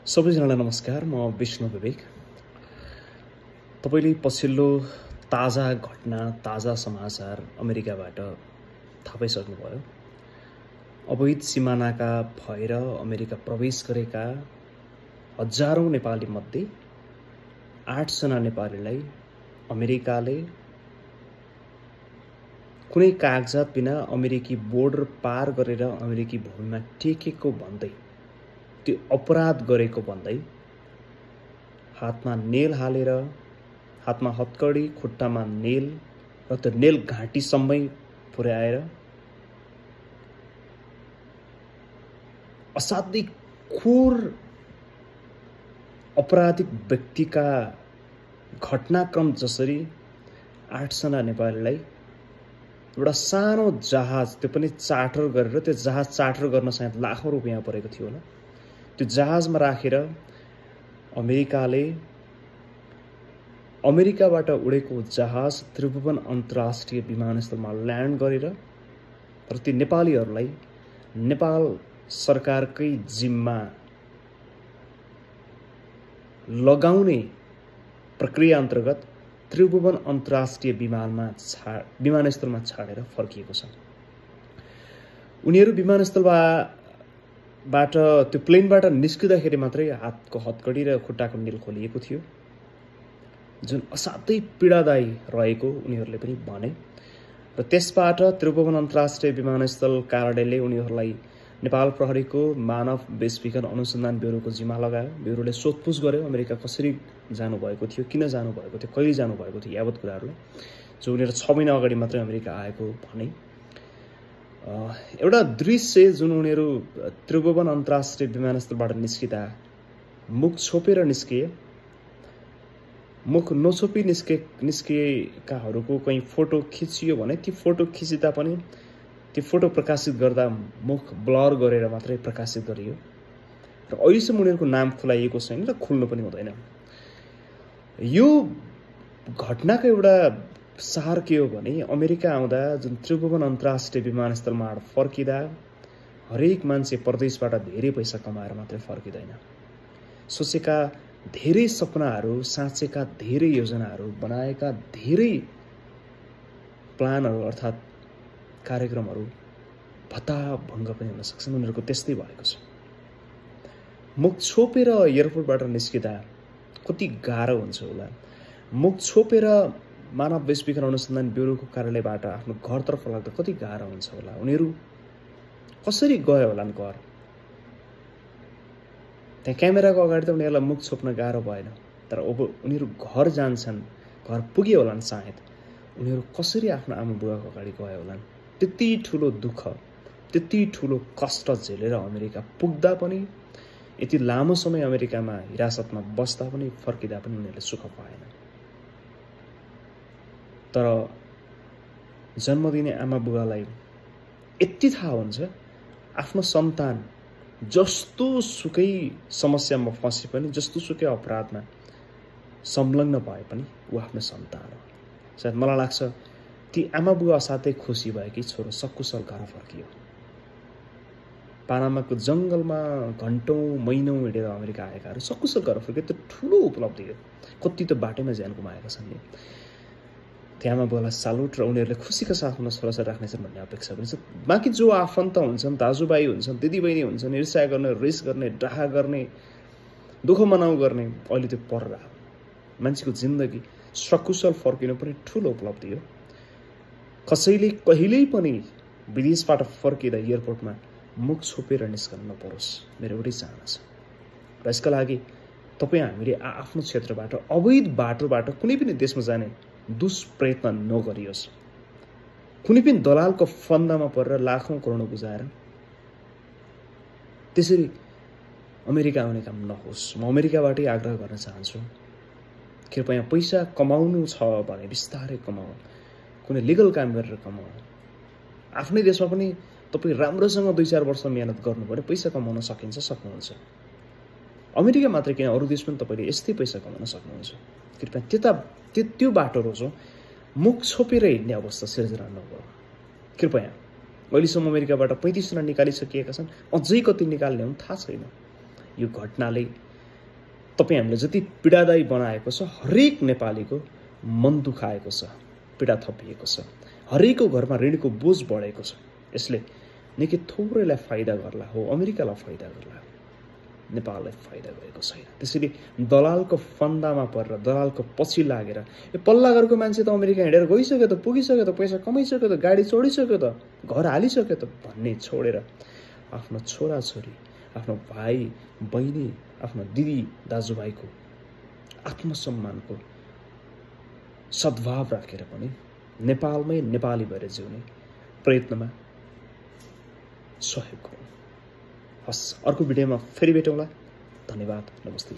सबैजनालाई नमस्कार। म विष्णु विवेक। तपाईले पछिल्लो ताजा घटना, ताजा समाचार अमेरिकाबाट थाहा पाइसक्नुभयो। अवैध सिमानाका भएर अमेरिका प्रवेश गरेका हजारौं नेपाली मध्ये 8 जना नेपालीलाई अमेरिकाले कुनै कागजात बिना अमेरिकी बोर्डर पार गरेर अमेरिकी भूमिमा टेकेको भन्दै, त्यो अपराध गरेको भन्दै हातमा नेल हालेर, हातमा हत्कडी, खुट्टामा नेल र त्यो नेल घाँटीसम्मै पुर्याएर असाध्यै क्रूर अपराधिक व्यक्तिका घटनाक्रम जसरी 8 जना नेपालीलाई एउटा सानो जहाज, त्यो पनि चार्टर गरेर, त्यो जहाज चार्टर गर्न सायद लाखौं रुपैयाँ परेको थियो होला, त्यो जहाजमा राखेर अमेरिकाले अमेरिकाबाट उडेको जहाज त्रिभुवन अन्तर्राष्ट्रिय विमानस्थलमा ल्यान्ड गरेर र ती नेपालीहरूलाई नेपाल सरकारकै जिम्मा लगाउने प्रक्रिया अन्तर्गत त्रिभुवन अन्तर्राष्ट्रिय विमानस्थलमा छाडेर फर्किएको छ। उनीहरू विमानस्थलबाट त्यो प्लेनबाट निस्किँदाखेरि मात्रै हातको हत्कडी र खुट्टाको नेल खोलिएको थियो, जुन असाध्यै पीडादायी रहेको उनीहरूले पनि भने। र त्यसबाट त्रिभुवन अन्तर्राष्ट्रिय विमानस्थल कार्यालयले उनीहरूलाई नेपाल प्रहरीको मानव बेचबिखन अनुसन्धान ब्युरोको जिम्मा लगायो। ब्युरोले सोधपुछ गर्यो अमेरिका कसरी जानुभएको थियो, किन जानुभएको थियो, कहिले जानुभएको थियो, यावत कुराहरूलाई, जो उनीहरू 6 महिना अगाडि मात्रै अमेरिका आएको भने। एउटा दृश्य जुन उनीहरू त्रिभुवन अन्तर्राष्ट्रिय विमानस्थलबाट निस्किँदा मुख छोपेर निस्किए, मुख नछोपी निस्किएकाहरूको कहीँ फोटो खिचियो भने ती फोटो खिचिँदा पनि ती फोटो प्रकाशित गर्दा मुख ब्लर गरेर मात्रै प्रकाशित गरियो र अहिलेसम्म उनीहरूको नाम खुलाइएको छैन र खुल्नु पनि हुँदैन। यो घटनाको एउटा सार के हो भने, अमेरिका आउँदा जुन त्रिभुवन अन्तर्राष्ट्रिय विमानस्थलमा फर्किँदा हरेक मान्छे परदेशबाट धेरै पैसा कमाएर मात्रै फर्किँदैन। सोचेका धेरै सपनाहरू, साँचेका धेरै योजनाहरू, बनाएका धेरै प्लानहरू अर्थात् कार्यक्रमहरू भत्ताभङ्ग पनि हुन सक्छन्। उनीहरूको त्यस्तै भएको छ। मुख छोपेर एयरपोर्टबाट निस्किँदा कति गाह्रो हुन्छ होला, मुख छोपेर मानव बेचबिखन अनुसन्धान ब्युरोको कार्यालयबाट आफ्नो घरतर्फ लाग्दा कति गाह्रो हुन्छ होला। उनीहरू कसरी गयो होला घर? त्यहाँ क्यामेराको अगाडि त उनीहरूलाई मुख छोप्न गाह्रो भएन, तर अब उनीहरू घर जान्छन्, घर पुगे होलान् सायद, उनीहरू कसरी आफ्नो आमा बुवाको अगाडि गयो होलान्? त्यति ठुलो दुःख, त्यति ठुलो कष्ट झेलेर अमेरिका पुग्दा पनि, यति लामो समय अमेरिकामा हिरासतमा बस्दा पनि, फर्किँदा पनि उनीहरूले सुख पाएन। तर जन्म दिने आमा बुवालाई यति थाहा हुन्छ, आफ्नो सन्तान जस्तो सुकै समस्यामा फँसे पनि, जस्तो सुकै अपराधमा संलग्न भए पनि ऊ आफ्नो सन्तान हो। सायद मलाई लाग्छ ती आमा बुवा असाध्यै खुसी भयो कि छोरो सकुशल घर फर्कियो। पानामाको जङ्गलमा घन्टौं महिनौं हिँडेर अमेरिका आएकाहरू सकुशल घर फर्कियो, त्यो ठुलो उपलब्धि हो। कति त बाटैमा ज्यान गुमाएका छन् नि। त्यो आमा बुवालाई सालुट, र उनीहरूले खुसीका साथ हुन छोराछोरी राख्नेछन् भन्ने अपेक्षा पनि छ। बाँकी जो आफन्त हुन्छन्, दाजुभाइ हुन्छन्, दिदीबहिनी हुन्छन्, ईर्ष्या गर्ने, रिस गर्ने, डाहा गर्ने, दुःख मनाउ गर्ने, अहिले त्यो पर रह्यो। मान्छेको जिन्दगी सकुशल फर्किनु पनि ठुलो उपलब्धि हो। कसैले कहिल्यै पनि विदेशबाट फर्किँदा एयरपोर्टमा मुख छोपेर निस्कन नपरोस्, मेरो एउटै चाहना छ। र यसका लागि तपाईँ हामीले आफ्नो क्षेत्रबाट अवैध बाटोबाट कुनै पनि देशमा जाने दुष्प्रयत्न नगरियोस्। कुनै पनि दलालको फन्दामा परेर लाखौं करोड बुझाएर त्यसरी अमेरिका आउने काम नहोस्। म अमेरिकाबाटै आग्रह गर्न चाहन्छु, कृपया पैसा कमाउनु छ भने बिस्तारै कमाऊ, कुनै लिगल काम गरेर कमाऊ। आफ्नै देशमा पनि तपाईँ राम्रोसँग 2-4 वर्ष मेहनत गर्नु भने पैसा कमाउन सक्नुहुन्छ। अमेरिका मात्रै किन, अरू देश पनि तपाईँले यस्तै पैसा कमाउन सक्नुहुन्छ। कृपया त्यो बाटो रोजौँ, मुख छोपेर हिँड्ने अवस्था सिर्जना नगरौँ। कृपया अहिलेसम्म अमेरिकाबाट 35 जना निकालिसकिएका छन्, अझै कति निकाल्ने हुन् थाहा छैन। यो घटनाले तपाईँ हामीले जति पीडादायी बनाएको छ हरेक नेपालीको मन दुखाएको छ, पीडा थपिएको छ, हरेकको घरमा ऋणको बोझ बढेको छ। यसले निकै थोरैलाई फाइदा गर्ला हो, अमेरिकालाई फाइदा गर्ला, नेपाललाई फाइदा गरेको छैन। त्यसैले दलालको फन्दामा परेर दलालको पछि लागेर पल्ला घरको मान्छे त अमेरिका हिँडेर गइसक्यो त, पुगिसक्यो त, पैसा कमाइसक्यो त, गाडी चढिसक्यो त, घर हालिसक्यो त भन्ने छोडेर आफ्नो छोराछोरी, आफ्नो भाइ बहिनी, आफ्नो दिदी दाजुभाइको आत्मसम्मानको सद्भाव राखेर पनि नेपालमै नेपाली भएर जिउने प्रयत्नमा सहयोग गरौँ। हस्, अर्को भिडियोमा फेरि भेटौँला। धन्यवाद, नमस्ते।